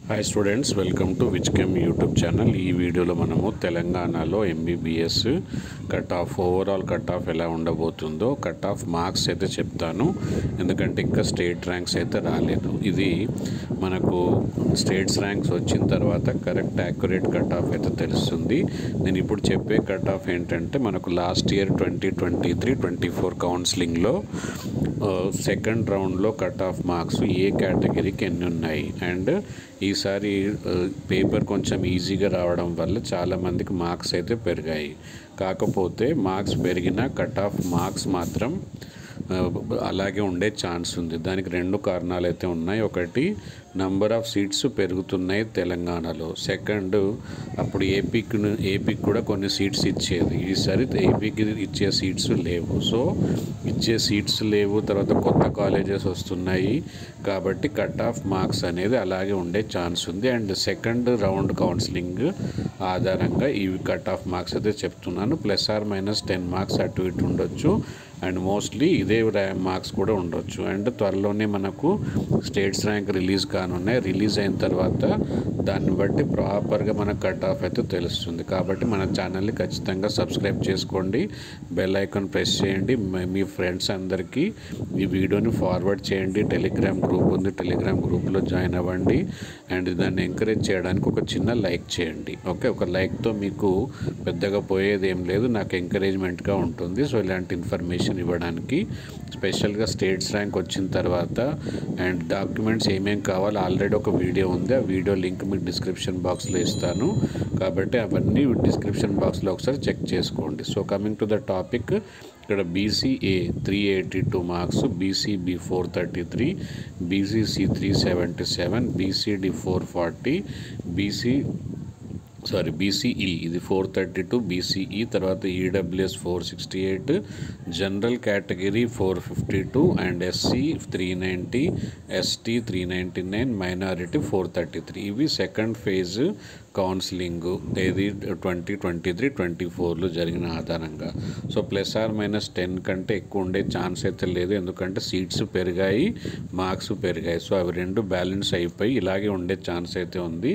Hi students, welcome to విజ్కెమ్ YouTube channel. ఈ వీడియోలో మనము తెలంగాణలో MBBS cut off overall cut off ఎలా ఉండబోతుందో కట్ ఆఫ్ మార్క్స్ అయితే చెప్తాను. ఎందుకంటే ఇంకా స్టేట్ ర్యాంక్స్ అయితే రాలేదు. ఇది మనకు స్టేట్స్ ర్యాంక్స్ వచ్చిన తర్వాత కరెక్ట్ యాక్యురేట్ కట్ ఆఫ్ అయితే తెలుస్తుంది. నేను ఇప్పుడు చెప్పే కట్ ఆఫ్ ఏంటంటే మనకు లాస్ట్ ఇయర్ 2023-24 కౌన్సిలింగ్లో సెకండ్ రౌండ్లో కట్ ఆఫ్ మార్క్స్ ఏ కేటగిరీకి ఎన్ని ఉన్నాయి. అండ్ ఈసారి పేపర్ కొంచెం ఈజీగా రావడం వల్ల చాలామందికి మార్క్స్ అయితే పెరిగాయి. కాకపోతే మార్క్స్ పెరిగిన కట్ ఆఫ్ మార్క్స్ మాత్రం అలాగే ఉండే ఛాన్స్ ఉంది. దానికి రెండు కారణాలు అయితే ఉన్నాయి. ఒకటి, నంబర్ ఆఫ్ సీట్స్ పెరుగుతున్నాయి తెలంగాణలో. సెకండ్, అప్పుడు ఏపీకి కూడా కొన్ని సీట్స్ ఇచ్చేది. ఈసారి ఏపీకి ఇచ్చే సీట్స్ లేవు. సో ఇచ్చే సీట్స్ లేవు, తర్వాత కొత్త కాలేజెస్ వస్తున్నాయి. కాబట్టి కట్ ఆఫ్ మార్క్స్ అనేది అలాగే ఉండే ఛాన్స్ ఉంది. అండ్ సెకండ్ రౌండ్ కౌన్సిలింగ్ ఆధారంగా ఈ కట్ ఆఫ్ మార్క్స్ అయితే చెప్తున్నాను. +10 మార్క్స్ అటు ఇటు ఉండొచ్చు. అండ్ మోస్ట్లీ ఇదే మార్క్స్ కూడా ఉండొచ్చు. అండ్ త్వరలోనే మనకు స్టేట్స్ ర్యాంక్ రిలీజ్ కానున్నాయి. రిలీజ్ అయిన తర్వాత దాన్ని బట్టి ప్రాపర్గా మనకు కట్ ఆఫ్ అయితే తెలుస్తుంది. కాబట్టి మన ఛానల్ని ఖచ్చితంగా సబ్స్క్రైబ్ చేసుకోండి, బెల్ ఐకాన్ ప్రెస్ చేయండి, మీ ఫ్రెండ్స్ అందరికీ ఈ వీడియోని ఫార్వర్డ్ చేయండి. టెలిగ్రామ్ గ్రూప్ ఉంది, టెలిగ్రామ్ గ్రూప్లో జాయిన్ అవ్వండి. అండ్ దాన్ని ఎంకరేజ్ చేయడానికి ఒక చిన్న లైక్ చేయండి. ఓకే, ఒక లైక్తో మీకు పెద్దగా పోయేది ఏం లేదు, నాకు ఎంకరేజ్మెంట్గా ఉంటుంది. సో ఇలాంటి ఇన్ఫర్మేషన్ ఇవ్వడానికి స్పెషల్గా స్టేట్స్ ర్యాంక్ వచ్చిన తర్వాత అండ్ డాక్యుమెంట్స్ ఏమేమి కావాలో ఆల్రెడీ ఒక వీడియో ఉంది. ఆ వీడియో లింక్ మీకు డిస్క్రిప్షన్ బాక్స్లో ఇస్తాను. కాబట్టి అవన్నీ డిస్క్రిప్షన్ బాక్స్లో ఒకసారి చెక్ చేసుకోండి. So coming to the topic, ఇక్కడ BCA 382 marks, BCB 433, BCC 377, BCD 440, BCE ఇది 432 బీసీఈ. తర్వాత EWS 468, general category 452, and SC 390, ST 399, minority 433. ఇవి సెకండ్ ఫేజ్ కౌన్సిలింగ్ ఏది 2023-24లో జరిగిన ఆధారంగా. సో +10 కంటే ఎక్కువ ఉండే ఛాన్స్ అయితే లేదు, ఎందుకంటే సీట్స్ పెరిగాయి, మార్క్స్ పెరిగాయి. సో అవి రెండు బ్యాలెన్స్ అయిపోయి ఇలాగే ఉండే ఛాన్స్ అయితే ఉంది.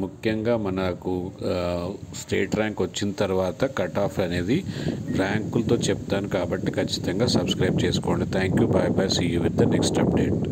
ముఖ్యంగా మనకు స్టేట్ ర్యాంక్ వచ్చిన తర్వాత కట్ ఆఫ్ అనేది ర్యాంకులతో చెప్తాను. కాబట్టి ఖచ్చితంగా సబ్స్క్రైబ్ చేసుకోండి. Thank you, bye bye, see you with the next update.